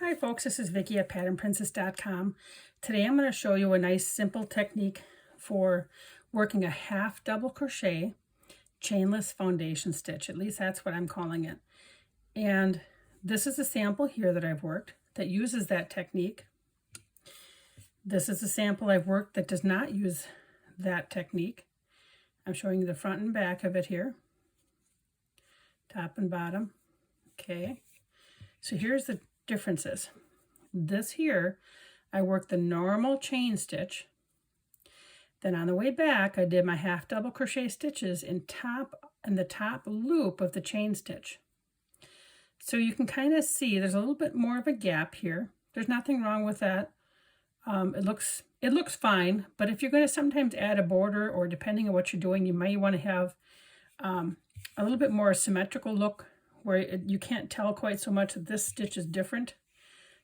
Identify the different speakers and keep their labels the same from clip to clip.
Speaker 1: Hi folks, this is Vicki at patternprincess.com. Today I'm going to show you a nice simple technique for working a half double crochet chainless foundation stitch. At least that's what I'm calling it. And this is a sample here that I've worked that uses that technique. This is a sample I've worked that does not use that technique. I'm showing you the front and back of it here, top and bottom. Okay, so here's the differences. This here, I worked the normal chain stitch. Then on the way back, I did my half double crochet stitches in the top loop of the chain stitch. So you can kind of see there's a little bit more of a gap here. There's nothing wrong with that. It looks fine, but if you're going to sometimes add a border, or depending on what you're doing, you might want to have a little bit more symmetrical look, where you can't tell quite so much that this stitch is different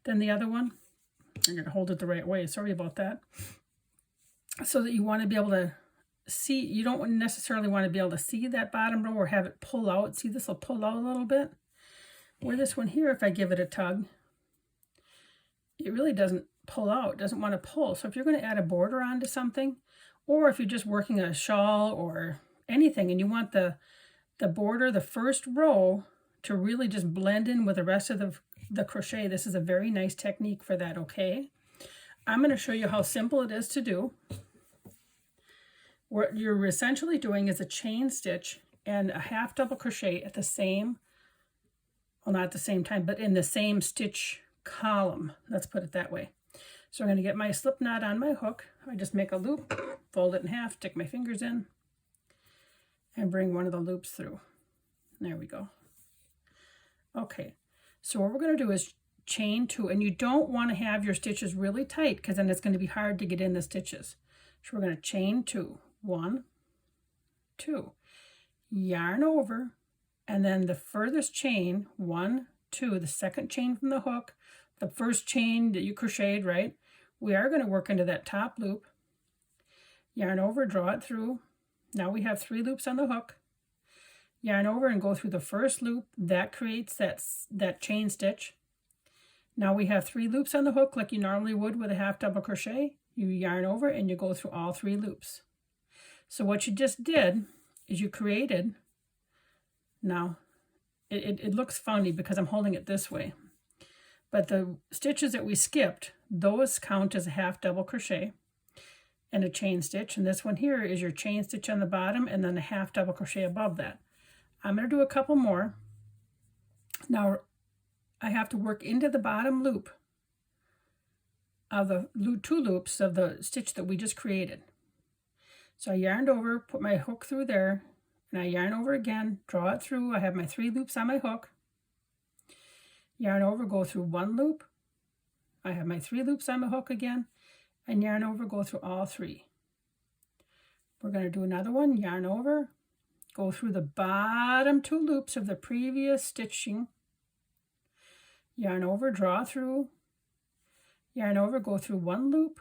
Speaker 1: than the other one. I'm going to hold it the right way, sorry about that. So that you want to be able to see, you don't necessarily want to be able to see that bottom row or have it pull out. See, this will pull out a little bit. Where this one here, if I give it a tug, it really doesn't pull out, doesn't want to pull. So if you're going to add a border onto something, or if you're just working a shawl or anything and you want the border, the first row, to really just blend in with the rest of the crochet, this is a very nice technique for that, okay? I'm going to show you how simple it is to do. What you're essentially doing is a chain stitch and a half double crochet at the same, well, not at the same time, but in the same stitch column. Let's put it that way. So I'm going to get my slip knot on my hook. I just make a loop, fold it in half, stick my fingers in, and bring one of the loops through. There we go. Okay, so what we're going to do is chain two, and you don't want to have your stitches really tight because then it's going to be hard to get in the stitches. So we're going to chain two, 1, 2, yarn over, and then the furthest chain, 1, 2, the second chain from the hook, the first chain that you crocheted, right? We are going to work into that top loop, yarn over, draw it through. Now we have 3 loops on the hook. Yarn over and go through the first loop. That creates that chain stitch. Now we have 3 loops on the hook like you normally would with a half double crochet. You yarn over and you go through all 3 loops. So what you just did is you created, now it looks funny because I'm holding it this way, but the stitches that we skipped, those count as a half double crochet and a chain stitch, and this one here is your chain stitch on the bottom and then a half double crochet above that. I'm going to do a couple more. Now I have to work into the bottom loop of the 2 loops of the stitch that we just created. So I yarned over, put my hook through there, and I yarn over again, draw it through. I have my 3 loops on my hook. Yarn over, go through 1 loop. I have my 3 loops on my hook again, and yarn over, go through all 3. We're going to do another one, yarn over, go through the bottom 2 loops of the previous stitching, yarn over, draw through, yarn over, go through 1 loop,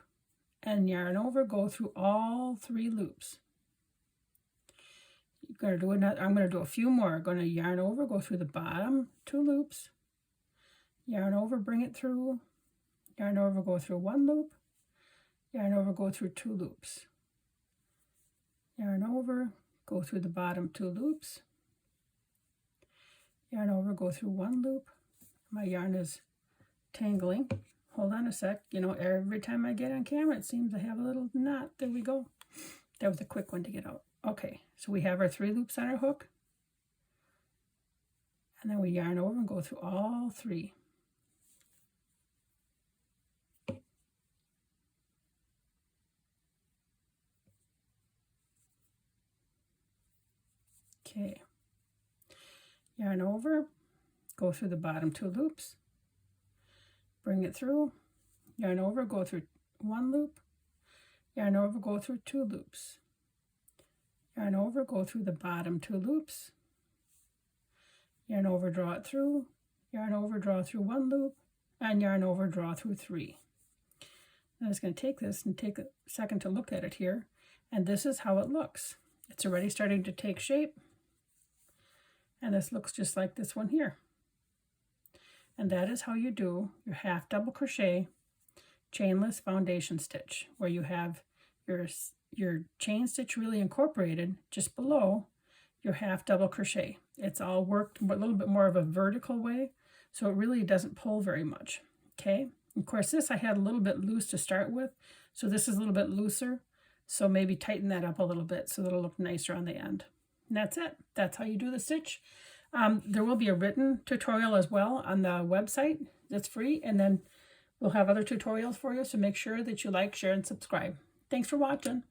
Speaker 1: and yarn over, go through all 3 loops. You're going to do another, I'm going to do a few more. I'm going to yarn over, go through the bottom 2 loops, yarn over, bring it through, yarn over, go through 1 loop, yarn over, go through 2 loops, yarn over, go through the bottom 2 loops, yarn over, go through 1 loop. My yarn is tangling. Hold on a sec. You know, every time I get on camera, it seems I have a little knot. There we go. That was a quick one to get out. Okay, so we have our 3 loops on our hook. And then we yarn over and go through all 3. Okay. Yarn over, go through the bottom 2 loops, bring it through, yarn over, go through 1 loop, yarn over, go through 2 loops, yarn over, go through the bottom 2 loops, yarn over, draw it through, yarn over, draw through 1 loop, and yarn over, draw through 3. I'm just going to take this and take a second to look at it here, and this is how it looks. It's already starting to take shape. And this looks just like this one here. And that is how you do your half double crochet chainless foundation stitch, where you have your chain stitch really incorporated just below your half double crochet. It's all worked a little bit more of a vertical way, so it really doesn't pull very much. Okay, of course this I had a little bit loose to start with, so this is a little bit looser, so maybe tighten that up a little bit so that it'll look nicer on the end. And that's it. That's how you do the stitch. There will be a written tutorial as well on the website that's free, and then we'll have other tutorials for you, so make sure that you like, share, and subscribe. Thanks for watching.